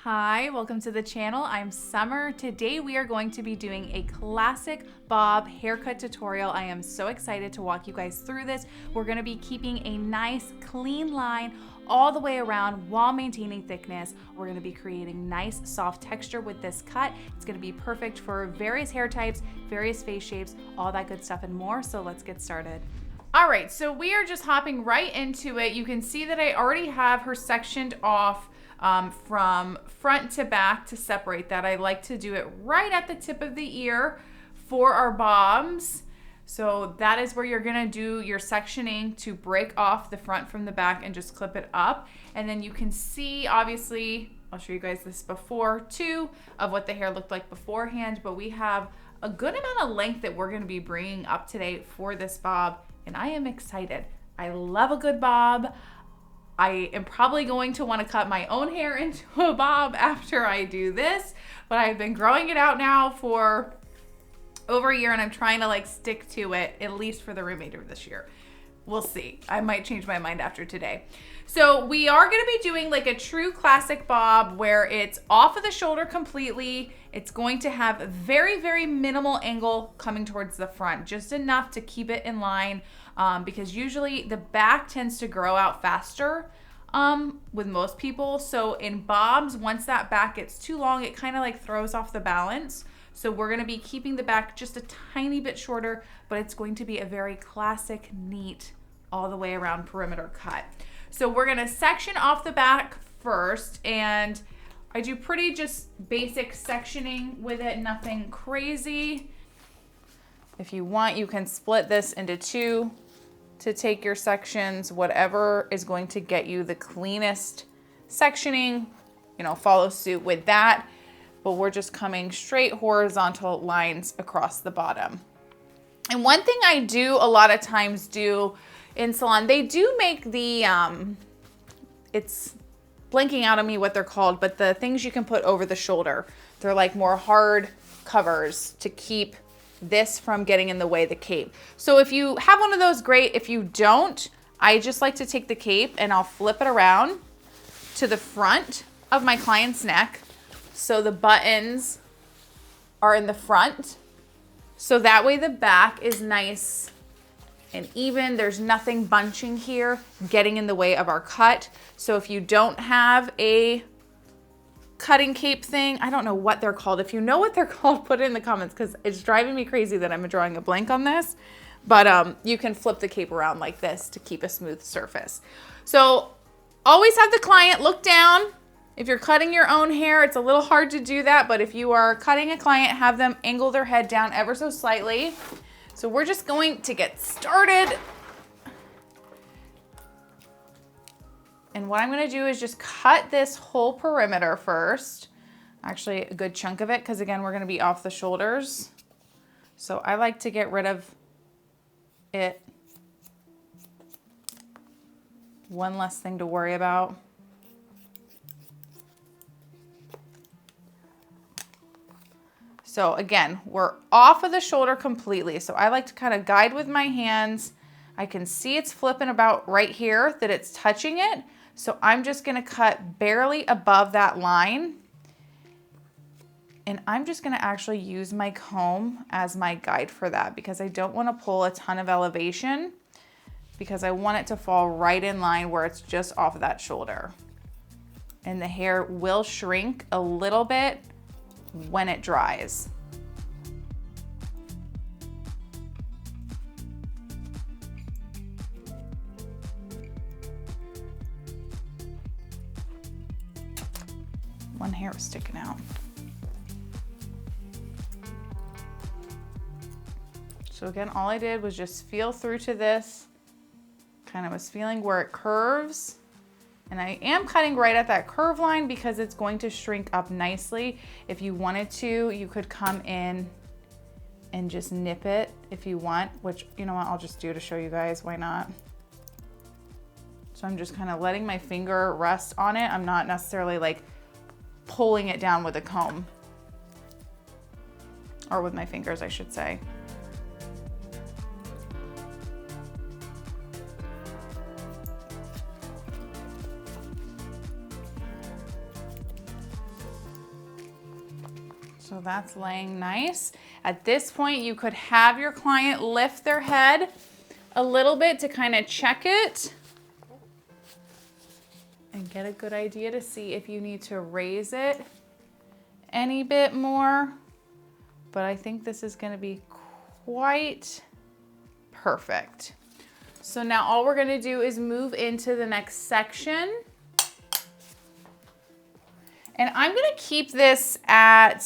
Hi, welcome to the channel. I'm Summer. Today we are going to be doing a classic bob haircut tutorial. I am so excited to walk you guys through this. We're going to be keeping a nice clean line all the way around while maintaining thickness. We're going to be creating nice soft texture with this cut. It's going to be perfect for various hair types, various face shapes, all that good stuff and more. So let's get started. All right, so we are just hopping right into it. You can see that I already have her sectioned off from front to back to separate that. I like to do it right at the tip of the ear for our bobs. So that is where you're gonna do your sectioning to break off the front from the back and just clip it up. And then you can see, obviously, I'll show you guys this before too, of what the hair looked like beforehand, but we have a good amount of length that we're gonna be bringing up today for this bob, and I am excited. I love a good bob. I am probably going to want to cut my own hair into a bob after I do this, but I've been growing it out now for over a year and I'm trying to stick to it at least for the remainder of this year. We'll see. I might change my mind after today. So we are going to be doing like a true classic bob where it's off of the shoulder completely. It's going to have a very, very minimal angle coming towards the front, just enough to keep it in line because usually the back tends to grow out faster with most people. So in bobs, once that back gets too long, it kind of throws off the balance. So we're going to be keeping the back just a tiny bit shorter, but it's going to be a very classic, neat, all the way around perimeter cut. So we're going to section off the back first, and I do pretty just basic sectioning with it, nothing crazy. If you want, you can split this into two to take your sections, whatever is going to get you the cleanest sectioning, follow suit with that. But we're just coming straight horizontal lines across the bottom. And one thing I do a lot of times do in salon, they do make the, it's blanking out on me what they're called, but the things you can put over the shoulder. They're like more hard covers to keep this from getting in the way of the cape. So if you have one of those, great. If you don't, I just like to take the cape and I'll flip it around to the front of my client's neck. So the buttons are in the front. So that way the back is nice and even. There's nothing bunching here, getting in the way of our cut. So if you don't have a cutting cape thing, I don't know what they're called. If you know what they're called, put it in the comments because it's driving me crazy that I'm drawing a blank on this. But you can flip the cape around like this to keep a smooth surface. So always have the client look down. If you're cutting your own hair, it's a little hard to do that, but if you are cutting a client, have them angle their head down ever so slightly. So we're just going to get started. And what I'm gonna do is just cut this whole perimeter first. Actually, a good chunk of it, because again, we're gonna be off the shoulders. So I like to get rid of it. One less thing to worry about. So again, we're off of the shoulder completely. So I like to kind of guide with my hands. I can see it's flipping about right here, that it's touching it. So I'm just gonna cut barely above that line. And I'm just gonna actually use my comb as my guide for that because I don't wanna pull a ton of elevation because I want it to fall right in line where it's just off of that shoulder. And the hair will shrink a little bit when it dries. One hair was sticking out. So again, all I did was just feel through to this, kind of was feeling where it curves. And I am cutting right at that curve line because it's going to shrink up nicely. If you wanted to, you could come in and just nip it if you want, which, you know what, I'll just do to show you guys, why not? So I'm just kind of letting my finger rest on it. I'm not necessarily pulling it down with a comb. Or with my fingers, I should say. So that's laying nice. At this point, you could have your client lift their head a little bit to kind of check it and get a good idea to see if you need to raise it any bit more. But I think this is going to be quite perfect. So now all we're going to do is move into the next section. And I'm going to keep this at,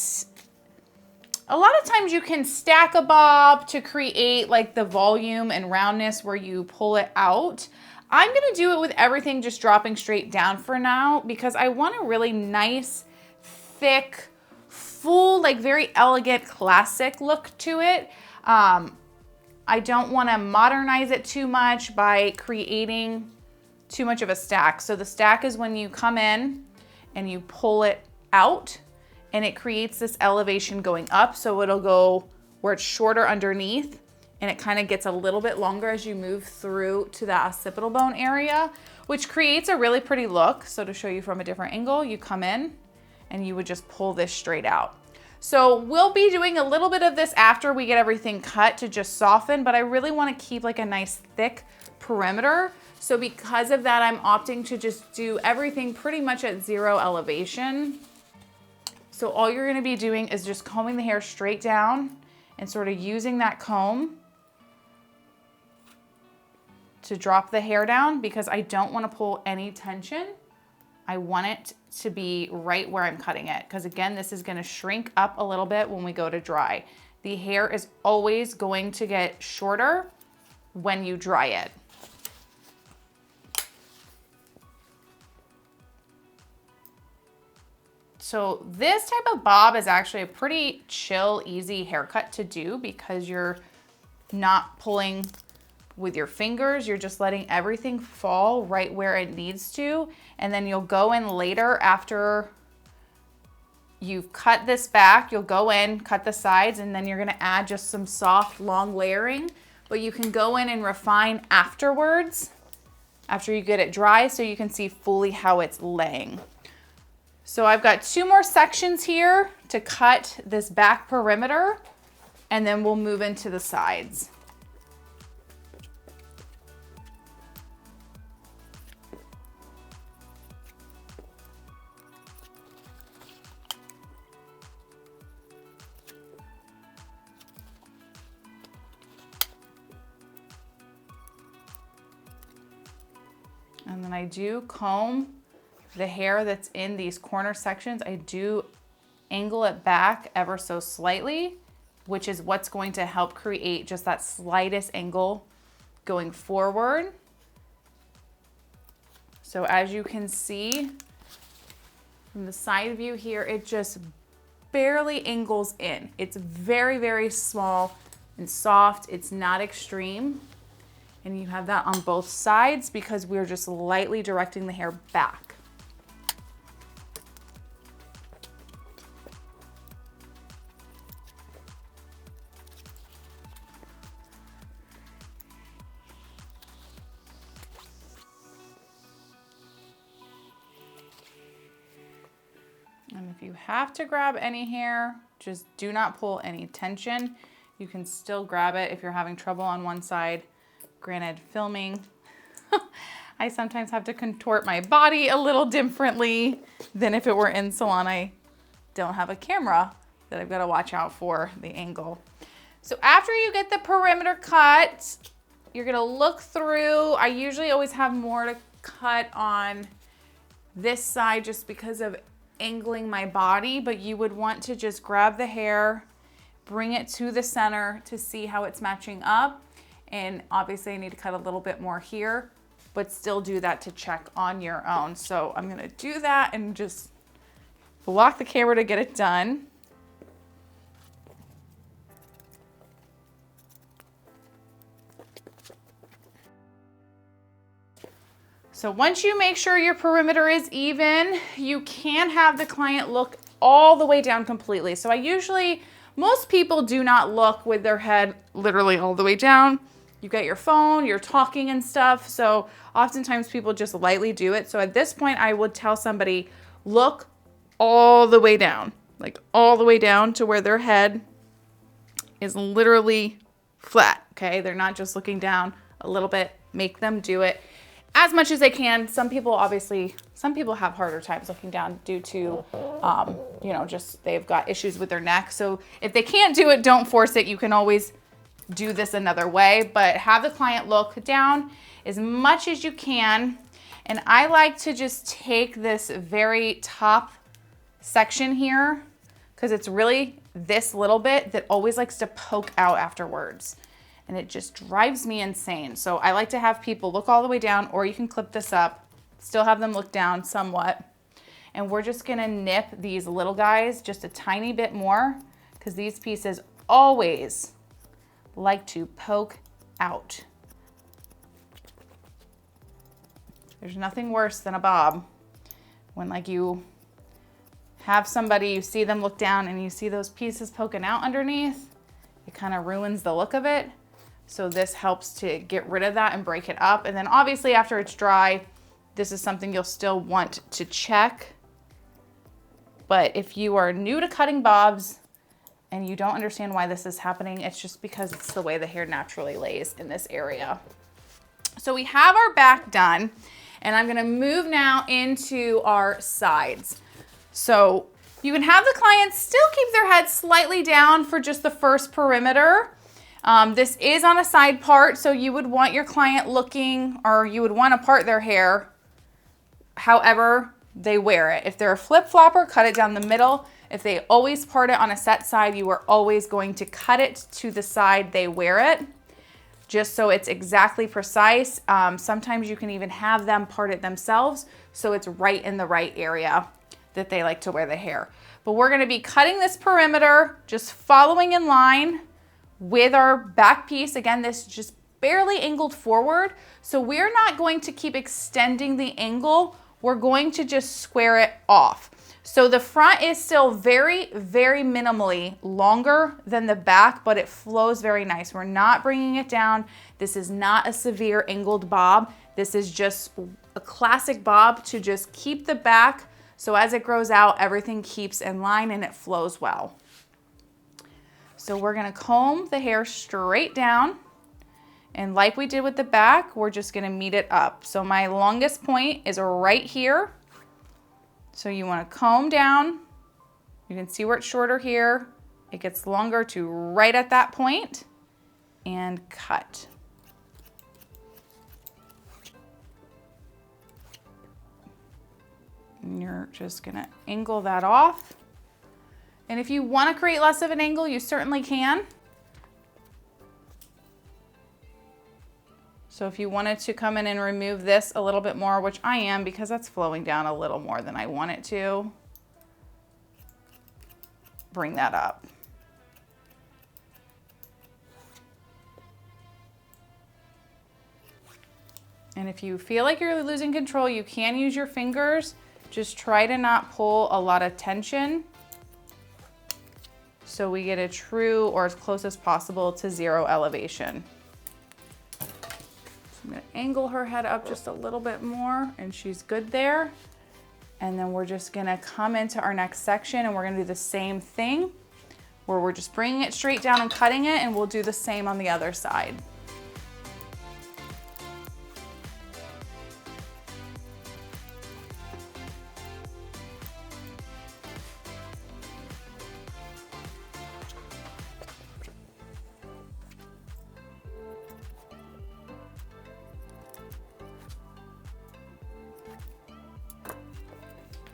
a lot of times you can stack a bob to create like the volume and roundness where you pull it out. I'm going to do it with everything just dropping straight down for now because I want a really nice, thick, full, like very elegant, classic look to it. I don't want to modernize it too much by creating too much of a stack. So the stack is when you come in and you pull it out and it creates this elevation going up. So it'll go where it's shorter underneath and it kind of gets a little bit longer as you move through to the occipital bone area, which creates a really pretty look. So to show you from a different angle, you come in and you would just pull this straight out. So we'll be doing a little bit of this after we get everything cut to just soften, but I really want to keep like a nice thick perimeter. So because of that, I'm opting to just do everything pretty much at 0 elevation. So all you're going to be doing is just combing the hair straight down and sort of using that comb to drop the hair down because I don't want to pull any tension. I want it to be right where I'm cutting it because again, this is going to shrink up a little bit when we go to dry. The hair is always going to get shorter when you dry it. So this type of bob is actually a pretty chill, easy haircut to do because you're not pulling with your fingers, you're just letting everything fall right where it needs to. And then you'll go in later after you've cut this back, you'll go in, cut the sides, and then you're gonna add just some soft, long layering. But you can go in and refine afterwards, after you get it dry, so you can see fully how it's laying. So I've got 2 more sections here to cut this back perimeter, and then we'll move into the sides. And then I do comb the hair that's in these corner sections. I do angle it back ever so slightly, which is what's going to help create just that slightest angle going forward. So as you can see from the side view here, it just barely angles in. It's very, very small and soft. It's not extreme. And you have that on both sides because we're just lightly directing the hair back. And if you have to grab any hair, just do not pull any tension. You can still grab it if you're having trouble on one side. Granted, filming, I sometimes have to contort my body a little differently than if it were in salon. I don't have a camera that I've got to watch out for the angle. So after you get the perimeter cut, you're gonna look through. I usually always have more to cut on this side just because of angling my body, but you would want to just grab the hair, bring it to the center to see how it's matching up. And obviously I need to cut a little bit more here, but still do that to check on your own. So I'm gonna do that and just block the camera to get it done. So once you make sure your perimeter is even, you can have the client look all the way down completely. So most people do not look with their head literally all the way down. You got your phone, you're talking and stuff. So oftentimes people just lightly do it. So at this point, I would tell somebody, look all the way down. like all the way down to where their head is literally flat, okay? They're not just looking down a little bit. Make them do it as much as they can. Some people have harder times looking down due to, you know, just they've got issues with their neck. So if they can't do it, don't force it. You can always do this another way, but have the client look down as much as you can. And I like to just take this very top section here because it's really this little bit that always likes to poke out afterwards. And it just drives me insane. So I like to have people look all the way down, or you can clip this up, still have them look down somewhat. And we're just gonna nip these little guys just a tiny bit more because these pieces always like to poke out. There's nothing worse than a bob when like you have somebody, you see them look down and you see those pieces poking out underneath. It kind of ruins the look of it. So this helps to get rid of that and break it up. And then obviously after it's dry, this is something you'll still want to check. But if you are new to cutting bobs and you don't understand why this is happening, it's just because it's the way the hair naturally lays in this area. So we have our back done, and I'm gonna move now into our sides. So you can have the client still keep their head slightly down for just the first perimeter. This is on a side part, so you would want your client looking, or you would want to part their hair however they wear it. If they're a flip-flopper, cut it down the middle. If they always part it on a set side, you are always going to cut it to the side they wear it, just so it's exactly precise. Sometimes you can even have them part it themselves, so it's right in the right area that they like to wear the hair. But we're gonna be cutting this perimeter, just following in line with our back piece. Again, this is just barely angled forward. So we're not going to keep extending the angle. We're going to just square it off. So the front is still very, very minimally longer than the back, but it flows very nice. We're not bringing it down. This is not a severe angled bob. This is just a classic bob to just keep the back. So as it grows out, everything keeps in line and it flows well. So we're gonna comb the hair straight down, and like we did with the back, we're just gonna meet it up. So my longest point is right here. So you wanna comb down. You can see where it's shorter here. It gets longer to right at that point, and cut. And you're just gonna angle that off. And if you want to create less of an angle, you certainly can. So if you wanted to come in and remove this a little bit more, which I am because that's flowing down a little more than I want it to, bring that up. And if you feel like you're losing control, you can use your fingers. Just try to not pull a lot of tension, so we get a true, or as close as possible to zero elevation. So I'm gonna angle her head up just a little bit more, and she's good there. And then we're just gonna come into our next section, and we're gonna do the same thing, where we're just bringing it straight down and cutting it, and we'll do the same on the other side.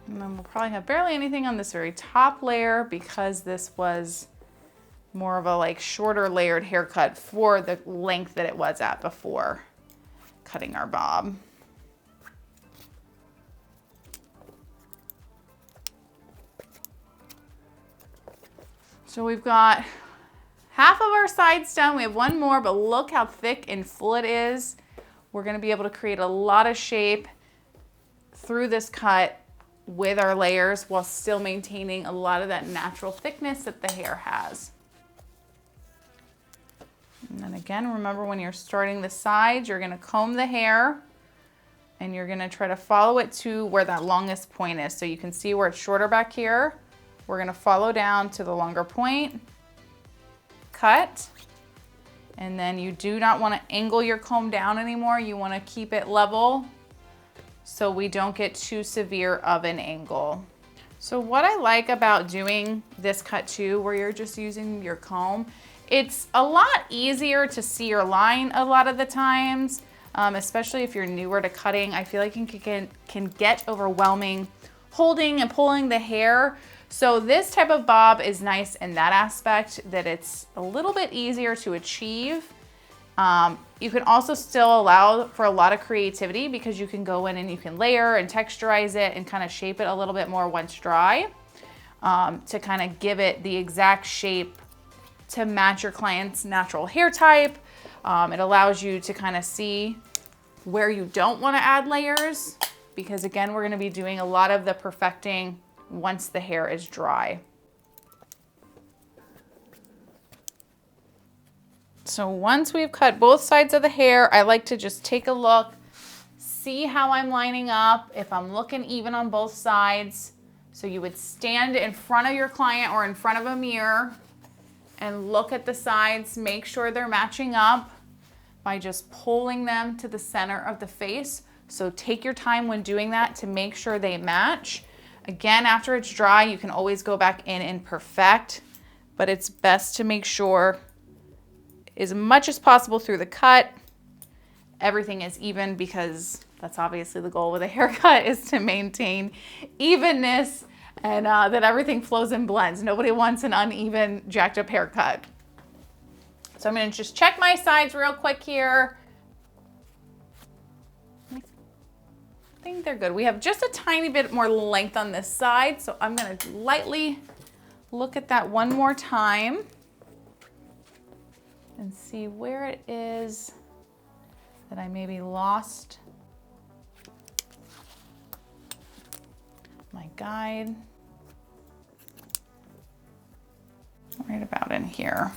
And then we'll probably have barely anything on this very top layer because this was more of a like shorter layered haircut for the length that it was at before cutting our bob. So we've got half of our sides done. We have one more, but look how thick and full it is. We're gonna be able to create a lot of shape through this cut with our layers while still maintaining a lot of that natural thickness that the hair has. And then again, remember when you're starting the sides, you're gonna comb the hair and you're gonna try to follow it to where that longest point is. So you can see where it's shorter back here. We're gonna follow down to the longer point, cut, and then you do not wanna angle your comb down anymore. You wanna keep it level so we don't get too severe of an angle. So what I like about doing this cut too, where you're just using your comb, it's a lot easier to see your line a lot of the times, especially if you're newer to cutting. I feel like it can get overwhelming holding and pulling the hair. So this type of bob is nice in that aspect, that it's a little bit easier to achieve. You can also still allow for a lot of creativity because you can go in and you can layer and texturize it and kind of shape it a little bit more once dry, to kind of give it the exact shape to match your client's natural hair type. It allows you to kind of see where you don't want to add layers, because again, we're going to be doing a lot of the perfecting once the hair is dry. So once we've cut both sides of the hair, I like to just take a look, see how I'm lining up, if I'm looking even on both sides. So you would stand in front of your client or in front of a mirror and look at the sides, make sure they're matching up by just pulling them to the center of the face. So take your time when doing that to make sure they match. Again, after it's dry, you can always go back in and perfect, but it's best to make sure as much as possible through the cut, everything is even, because that's obviously the goal with a haircut, is to maintain evenness and that everything flows and blends. Nobody wants an uneven, jacked up haircut. So I'm gonna just check my sides real quick here. I think they're good. We have just a tiny bit more length on this side, so I'm gonna lightly look at that one more time and see where it is that I maybe lost my guide. Right about in here.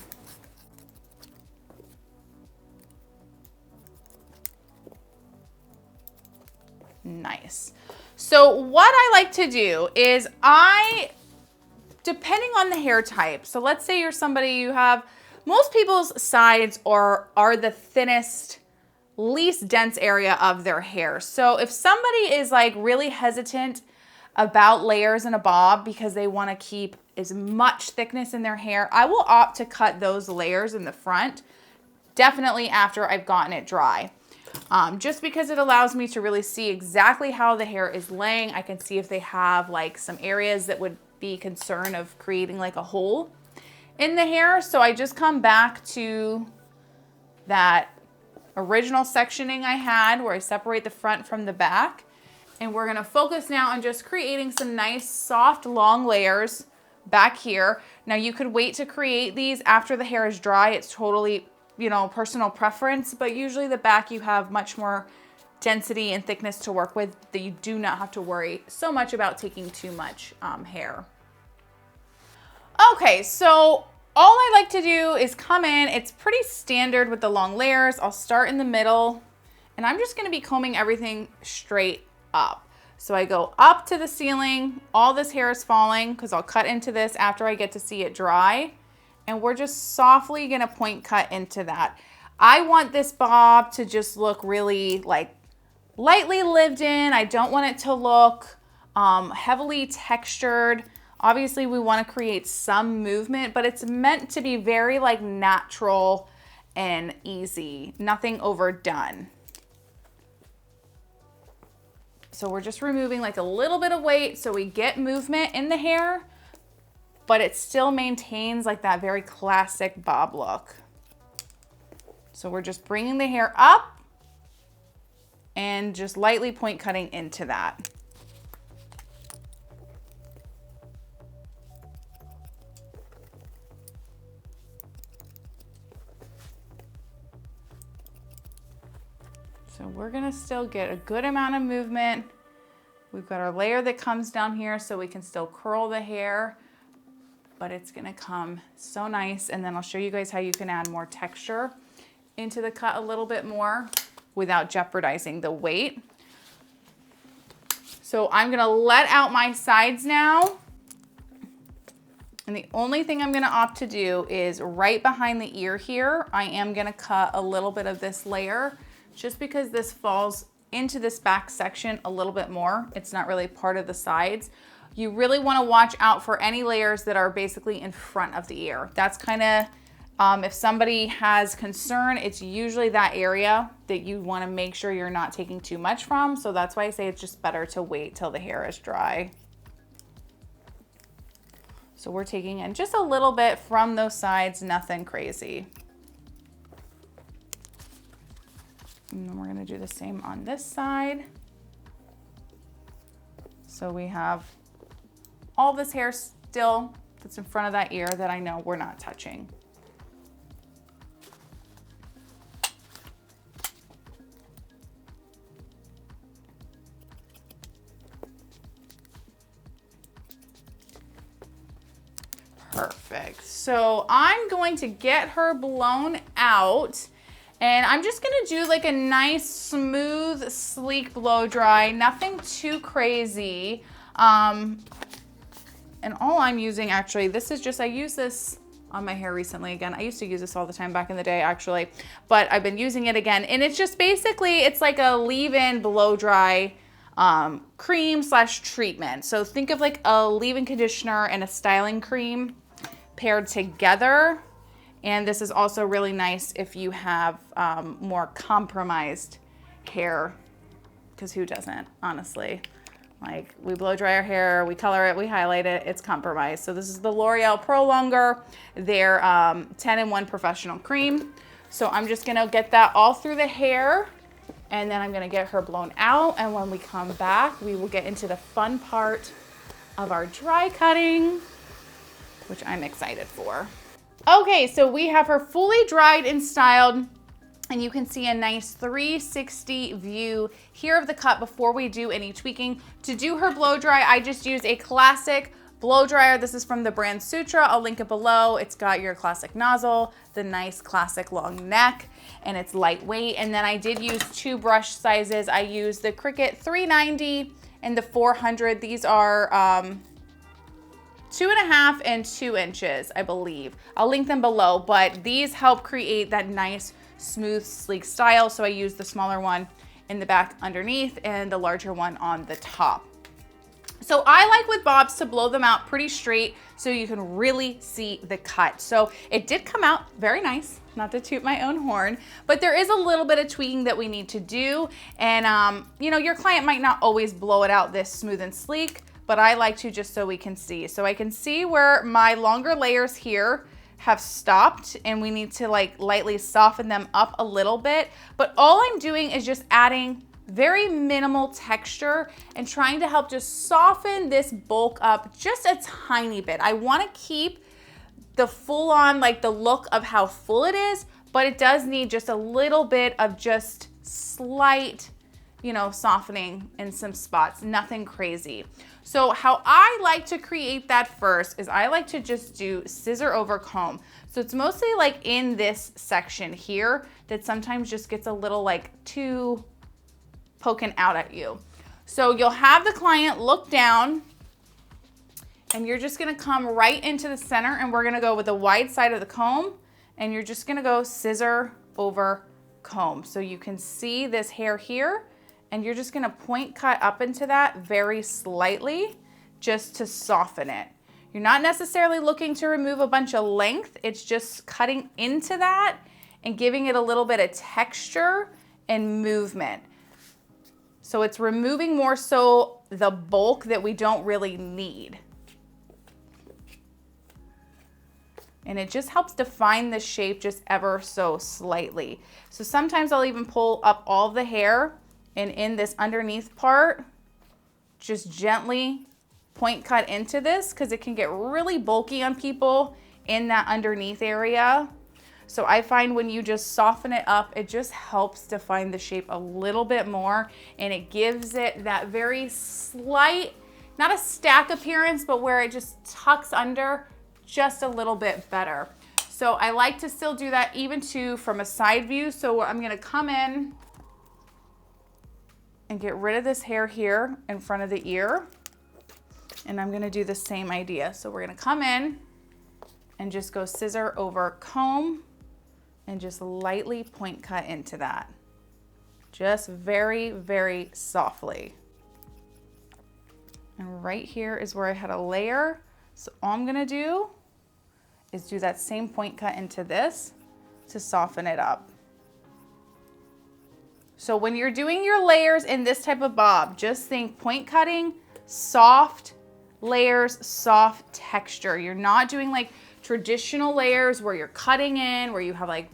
Nice. So what I like to do is depending on the hair type, so let's say you're somebody, you have, most people's sides are the thinnest, least dense area of their hair. So if somebody is like really hesitant about layers in a bob because they want to keep as much thickness in their hair, I will opt to cut those layers in the front, definitely after I've gotten it dry. Just because it allows me to really see exactly how the hair is laying. I can see if they have like some areas that would be concern of creating like a hole in the hair. So I just come back to that original sectioning I had where I separate the front from the back. And we're gonna focus now on just creating some nice, soft, long layers back here. Now you could wait to create these after the hair is dry. It's totally, you know, personal preference, but usually the back you have much more density and thickness to work with, that you do not have to worry so much about taking too much hair. Okay, so all I like to do is come in. It's pretty standard with the long layers. I'll start in the middle, and I'm just gonna be combing everything straight up. So I go up to the ceiling, all this hair is falling because I'll cut into this after I get to see it dry. And we're just softly gonna point cut into that. I want this bob to just look really like lightly lived in. I don't want it to look heavily textured. Obviously we wanna create some movement, but it's meant to be very like natural and easy, nothing overdone. So we're just removing like a little bit of weight so we get movement in the hair, but it still maintains like that very classic bob look. So we're just bringing the hair up and just lightly point cutting into that. So we're gonna still get a good amount of movement. We've got our layer that comes down here so we can still curl the hair, but it's gonna come so nice. And then I'll show you guys how you can add more texture into the cut a little bit more without jeopardizing the weight. So I'm gonna let out my sides now. And the only thing I'm gonna opt to do is right behind the ear here, I am gonna cut a little bit of this layer just because this falls into this back section a little bit more. It's not really part of the sides. You really wanna watch out for any layers that are basically in front of the ear. That's kinda, if somebody has concern, it's usually that area that you wanna make sure you're not taking too much from. So that's why I say it's just better to wait till the hair is dry. So we're taking in just a little bit from those sides, nothing crazy. And then we're gonna do the same on this side. So we have all this hair still that's in front of that ear that I know we're not touching. Perfect. So I'm going to get her blown out, and I'm just gonna do like a nice, smooth, sleek blow dry, nothing too crazy. And all I'm using, actually, this is just, I use this on my hair recently again. I used to use this all the time back in the day, actually, but I've been using it again. And it's just basically, it's like a leave-in blow dry cream slash treatment. So think of like a leave-in conditioner and a styling cream paired together. And this is also really nice if you have more compromised hair, because who doesn't, honestly? Like, we blow dry our hair, we color it, we highlight it, it's compromised. So this is the L'Oreal Pro Longer, their 10-in-1 professional cream. So I'm just gonna get that all through the hair, and then I'm gonna get her blown out. And when we come back, we will get into the fun part of our dry cutting, which I'm excited for. Okay, so we have her fully dried and styled, and you can see a nice 360 view here of the cut before we do any tweaking. To do her blow dry, I just use a classic blow dryer. This is from the brand Sutra. I'll link it below. It's got your classic nozzle, the nice classic long neck, and it's lightweight. And then I did use two brush sizes. I used the Cricut 390 and the 400. These are 2.5 and 2 inches, I believe. I'll link them below, but these help create that nice, smooth, sleek style. So I use the smaller one in the back underneath and the larger one on the top. So I like with bobs to blow them out pretty straight so you can really see the cut. So it did come out very nice, not to toot my own horn, but there is a little bit of tweaking that we need to do. And you know, your client might not always blow it out this smooth and sleek, but I like to just so we can see. So I can see where my longer layers here have stopped, and we need to like lightly soften them up a little bit. But all I'm doing is just adding very minimal texture and trying to help just soften this bulk up just a tiny bit. I want to keep the full on, like the look of how full it is, but it does need just a little bit of just slight, you know, softening in some spots, nothing crazy. So how I like to create that first is I like to just do scissor over comb. So it's mostly like in this section here that sometimes just gets a little like too poking out at you. So you'll have the client look down, and you're just gonna come right into the center, and we're gonna go with the wide side of the comb, and you're just gonna go scissor over comb. So you can see this hair here, and you're just gonna point cut up into that very slightly just to soften it. You're not necessarily looking to remove a bunch of length, it's just cutting into that and giving it a little bit of texture and movement. So it's removing more so the bulk that we don't really need. And it just helps define the shape just ever so slightly. So sometimes I'll even pull up all the hair, and in this underneath part, just gently point cut into this because it can get really bulky on people in that underneath area. So I find when you just soften it up, it just helps define the shape a little bit more, and it gives it that very slight, not a stack appearance, but where it just tucks under just a little bit better. So I like to still do that even too from a side view. So I'm gonna come in and get rid of this hair here in front of the ear. And I'm gonna do the same idea. So we're gonna come in and just go scissor over comb and just lightly point cut into that. Just very, very softly. And right here is where I had a layer. So all I'm gonna do is do that same point cut into this to soften it up. So when you're doing your layers in this type of bob, just think point cutting, soft layers, soft texture. You're not doing like traditional layers where you're cutting in, where you have like,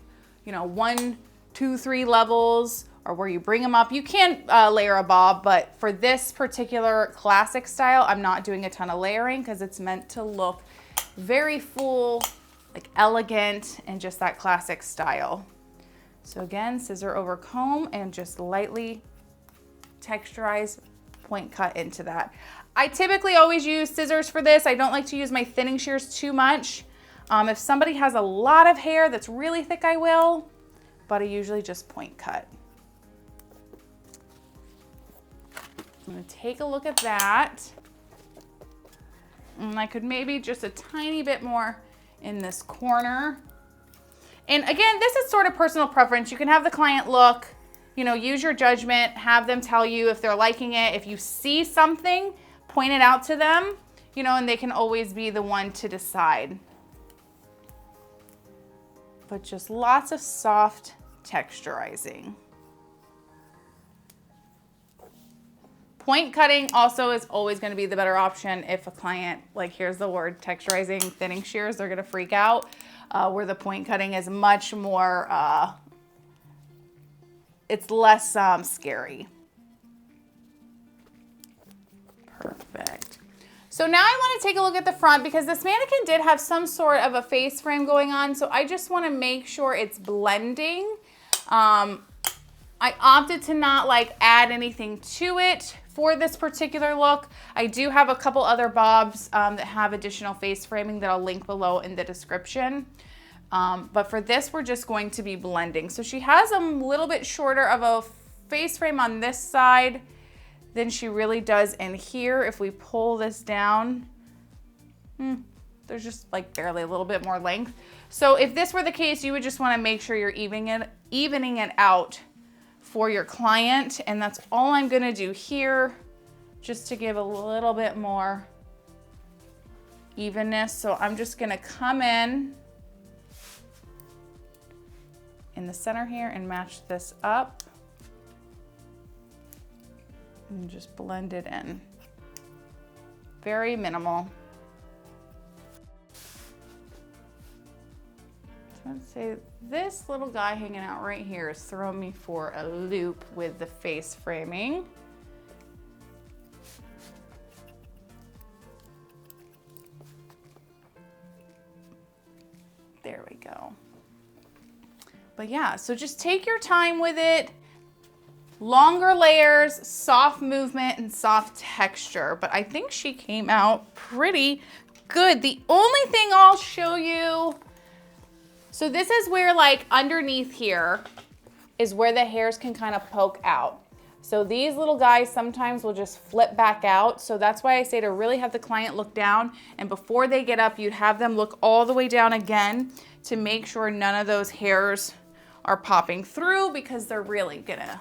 you know, 1, 2, 3 levels, or where you bring them up. You can layer a bob, but for this particular classic style, I'm not doing a ton of layering because it's meant to look very full, like elegant, and just that classic style. So again, scissor over comb and just lightly texturize, point cut into that. I typically always use scissors for this. I don't like to use my thinning shears too much. If somebody has a lot of hair that's really thick, I will, but I usually just point cut. I'm gonna take a look at that. And I could maybe just a tiny bit more in this corner. And again, this is sort of personal preference. You can have the client look, you know, use your judgment, have them tell you if they're liking it. If you see something, point it out to them, you know, and they can always be the one to decide. But just lots of soft texturizing. Point cutting also is always going to be the better option if a client, like here's the word texturizing, thinning shears, they're going to freak out. Where the point cutting is much more, it's less scary. Perfect. So now I want to take a look at the front because this mannequin did have some sort of a face frame going on. So I just want to make sure it's blending. I opted to not like add anything to it for this particular look. I do have a couple other bobs that have additional face framing that I'll link below in the description. But for this, we're just going to be blending. So she has a little bit shorter of a face frame on this side than she really does in here. If we pull this down, there's just like barely a little bit more length. So if this were the case, you would just want to make sure you're evening it out for your client. And that's all I'm gonna do here, just to give a little bit more evenness. So I'm just gonna come in the center here and match this up and just blend it in. Very minimal. So I'd say this little guy hanging out right here is throwing me for a loop with the face framing. There we go. But yeah, so just take your time with it. Longer layers, soft movement, and soft texture. But I think she came out pretty good. The only thing I'll show you, so this is where like underneath here is where the hairs can kind of poke out. So these little guys sometimes will just flip back out. So that's why I say to really have the client look down, and before they get up, you'd have them look all the way down again to make sure none of those hairs are popping through, because they're really gonna,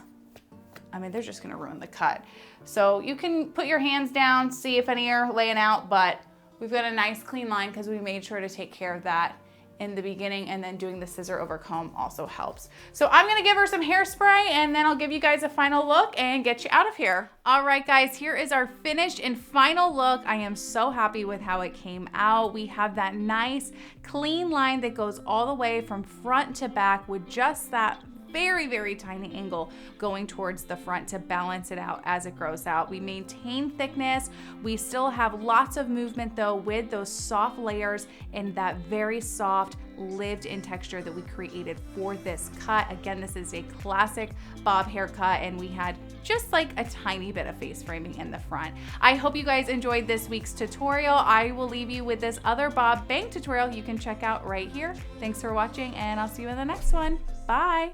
I mean, they're just gonna ruin the cut. So you can put your hands down, see if any are laying out, but we've got a nice clean line because we made sure to take care of that in the beginning, and then doing the scissor over comb also helps. So I'm gonna give her some hairspray, and then I'll give you guys a final look and get you out of here. All right, guys, here is our finished and final look. I am so happy with how it came out. We have that nice clean line that goes all the way from front to back with just that very, very tiny angle going towards the front to balance it out as it grows out. We maintain thickness. We still have lots of movement though with those soft layers and that very soft lived in texture that we created for this cut. Again, this is a classic bob haircut, and we had just like a tiny bit of face framing in the front. I hope you guys enjoyed this week's tutorial. I will leave you with this other bob bang tutorial you can check out right here. Thanks for watching, and I'll see you in the next one. Bye.